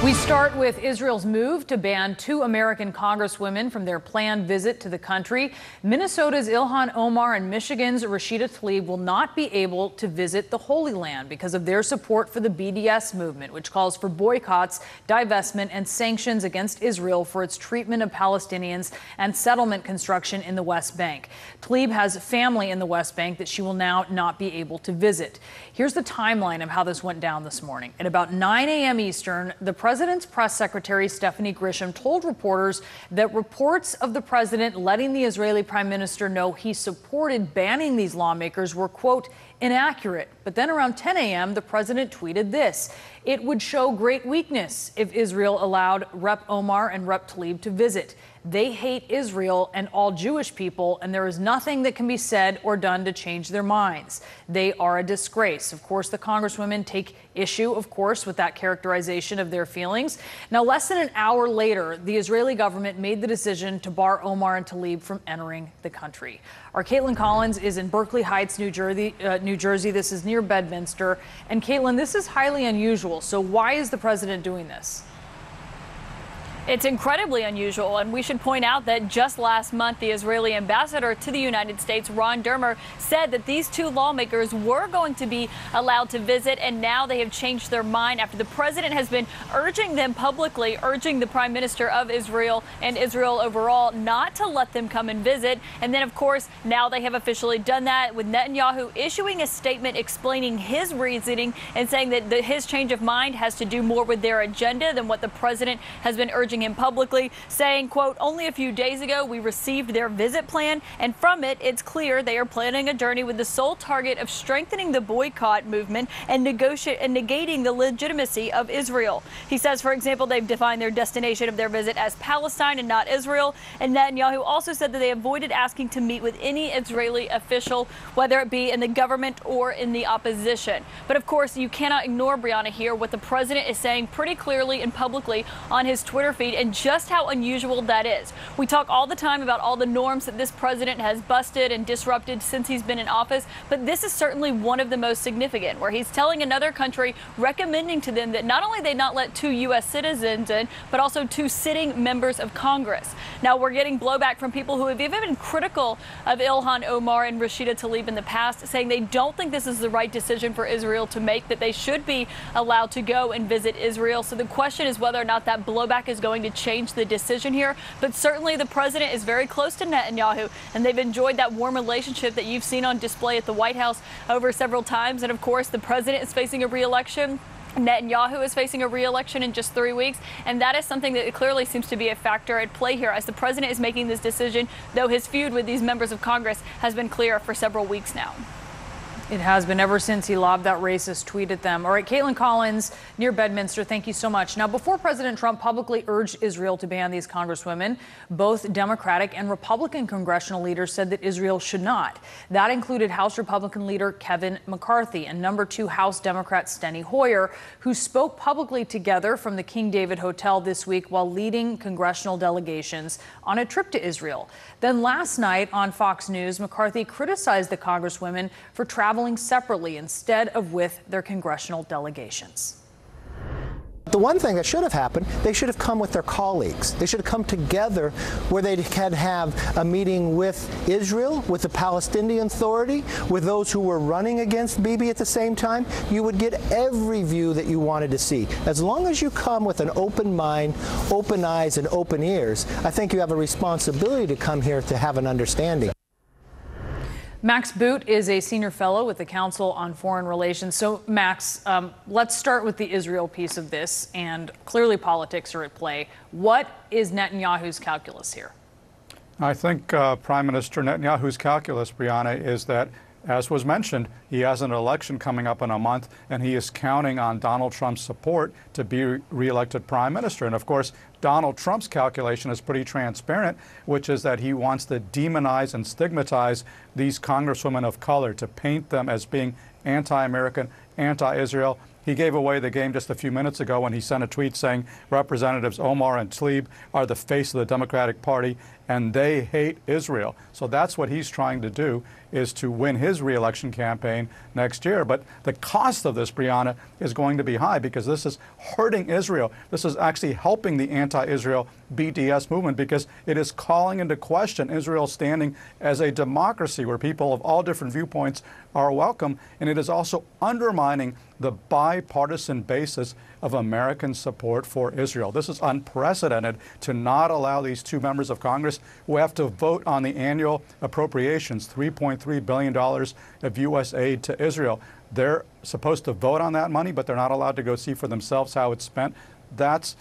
We start with Israel's move to ban 2 American congresswomen from their planned visit to the country. Minnesota's Ilhan Omar and Michigan's Rashida Tlaib will not be able to visit the Holy Land because of their support for the BDS movement, which calls for boycotts, divestment, and sanctions against Israel for its treatment of Palestinians and settlement construction in the West Bank. Tlaib has family in the West Bank that she will now not be able to visit. Here's the timeline of how this went down this morning. At about 9 a.m. Eastern, the President's press secretary, Stephanie Grisham, told reporters that reports of the president letting the Israeli prime minister know he supported banning these lawmakers were, quote, inaccurate. But then around 10 a.m., the president tweeted this: "It would show great weakness if Israel allowed Rep. Omar and Rep. Tlaib to visit. They hate Israel and all Jewish people, and there is nothing that can be said or done to change their minds. They are a disgrace." Of course, the congresswomen take issue, of course, with that characterization of their feelings. Now, less than an hour later, the Israeli government made the decision to bar Omar and Tlaib from entering the country. Our Caitlin Collins is in Berkeley Heights, New Jersey. This is near Bedminster. And Caitlin, this is highly unusual. So why is the president doing this? It's incredibly unusual, and we should point out that just last month, the Israeli ambassador to the United States, Ron Dermer, said that these 2 lawmakers were going to be allowed to visit, and now they have changed their mind after the president has been urging them publicly, urging the prime minister of Israel and Israel overall not to let them come and visit. And then, of course, now they have officially done that, with Netanyahu issuing a statement explaining his reasoning and saying that his change of mind has to do more with their agenda than what the president has been urging him publicly, saying, quote, "Only a few days ago we received their visit plan, and from it it's clear they are planning a journey with the sole target of strengthening the boycott movement and negating the legitimacy of Israel." He says, for example, they've defined their destination of their visit as Palestine and not Israel. And Netanyahu also said that they avoided asking to meet with any Israeli official, whether it be in the government or in the opposition. But of course, you cannot ignore, Brianna, here what the president is saying pretty clearly and publicly on his Twitter feed, and just how unusual that is. We talk all the time about all the norms that this president has busted and disrupted since he's been in office, but this is certainly one of the most significant, where he's telling another country, recommending to them that not only they not let 2 U.S. citizens in, but also 2 sitting members of Congress. Now, we're getting blowback from people who have even been critical of Ilhan Omar and Rashida Tlaib in the past, saying they don't think this is the right decision for Israel to make, that they should be allowed to go and visit Israel. So the question is whether or not that blowback is going to change the decision here. But certainly the president is very close to Netanyahu, and they've enjoyed that warm relationship that you've seen on display at the White House over several times. And of course, the president is facing a re-election. Netanyahu is facing a re-election in just 3 weeks, and that is something that clearly seems to be a factor at play here as the president is making this decision, though his feud with these members of Congress has been clear for several weeks now. It has been ever since he lobbed that racist tweet at them. All right, Caitlin Collins, near Bedminster, thank you so much. Now, before President Trump publicly urged Israel to ban these congresswomen, both Democratic and Republican congressional leaders said that Israel should not. That included House Republican leader Kevin McCarthy and number 2 House Democrat Steny Hoyer, who spoke publicly together from the King David Hotel this week while leading congressional delegations on a trip to Israel. Then last night on Fox News, McCarthy criticized the congresswomen for traveling separately instead of with their congressional delegations. The one thing that should have happened, they should have come with their colleagues. They should have come together where they could have a meeting with Israel, with the Palestinian Authority, with those who were running against Bibi at the same time. You would get every view that you wanted to see. As long as you come with an open mind, open eyes, and open ears, I think you have a responsibility to come here to have an understanding. Max Boot is a senior fellow with the Council on Foreign Relations. So, Max, let's start with the Israel piece of this, and clearly politics are at play. What is Netanyahu's calculus here? I think Prime Minister Netanyahu's calculus, Brianna, is that, as was mentioned, he has an election coming up in a month, and he is counting on Donald Trump's support to be reelected prime minister. And of course, Donald Trump's calculation is pretty transparent, which is that he wants to demonize and stigmatize these congresswomen of color, to paint them as being anti-American, anti-Israel. He gave away the game just a few minutes ago when he sent a tweet saying Representatives Omar and Tlaib are the face of the Democratic Party and they hate Israel. So that's what he's trying to do, is to win his re-election campaign next year. But the cost of this, Brianna, is going to be high because this is hurting Israel. This is actually helping the anti-Israel BDS movement because it is calling into question Israel's standing as a democracy where people of all different viewpoints are welcome. And it is also undermining the bipartisan basis of American support for Israel. This is unprecedented to not allow these two members of Congress who have to vote on the annual appropriations, $3.3 billion of U.S. aid to Israel. They're supposed to vote on that money, but they're not allowed to go see for themselves how it's spent. That's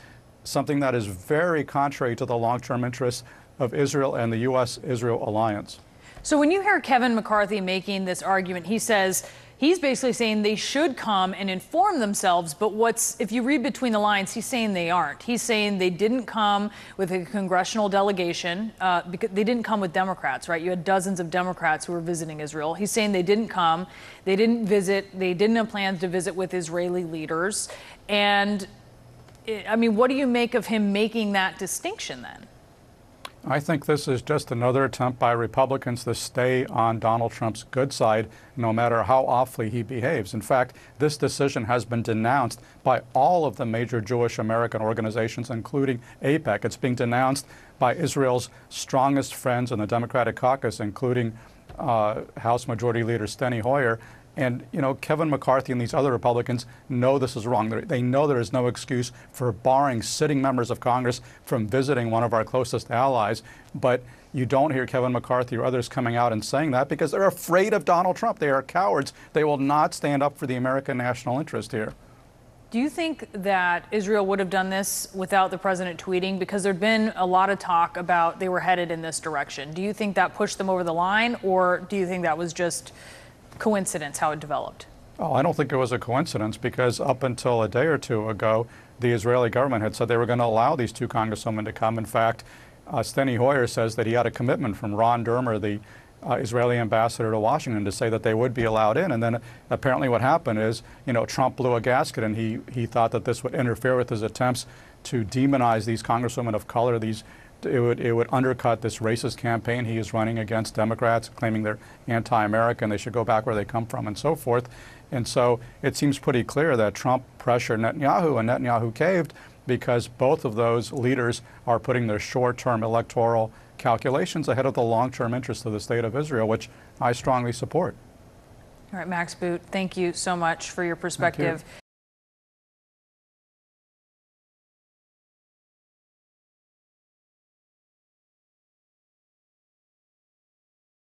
something that is very contrary to the long-term interests of Israel and the U.S.-Israel alliance. So when you hear Kevin McCarthy making this argument, he says he's basically saying they should come and inform themselves. But if you read between the lines, he's saying they aren't. He's saying they didn't come with a congressional delegation because they didn't come with Democrats, right? You had dozens of Democrats who were visiting Israel. He's saying they didn't come. They didn't visit. They didn't have plans to visit with Israeli leaders. And I mean, what do you make of him making that distinction then? I think this is just another attempt by Republicans to stay on Donald Trump's good side, no matter how awfully he behaves. In fact, this decision has been denounced by all of the major Jewish American organizations, including AIPAC. It's being denounced by Israel's strongest friends in the Democratic caucus, including House Majority Leader Steny Hoyer. And, you know, Kevin McCarthy and these other Republicans know this is wrong. They know there is no excuse for barring sitting members of Congress from visiting one of our closest allies. But you don't hear Kevin McCarthy or others coming out and saying that because they're afraid of Donald Trump. They are cowards. They will not stand up for the American national interest here. Do you think that Israel would have done this without the president tweeting? Because there'd been a lot of talk about they were headed in this direction. Do you think that pushed them over the line, or do you think that was just coincidence how it developed? Oh, I don't think it was a coincidence because up until a day or two ago, the Israeli government had said they were going to allow these two congresswomen to come. In fact, Steny Hoyer says that he had a commitment from Ron Dermer, the Israeli ambassador to Washington, to say that they would be allowed in. And then apparently what happened is, you know, Trump blew a gasket and he thought that this would interfere with his attempts to demonize these congresswomen of color. It would undercut this racist campaign he is running against Democrats, claiming they're anti-American, they should go back where they come from, and so forth. And so it seems pretty clear that Trump pressured Netanyahu, and Netanyahu caved because both of those leaders are putting their short-term electoral calculations ahead of the long-term interests of the state of Israel, which I strongly support. All right, Max Boot, thank you so much for your perspective.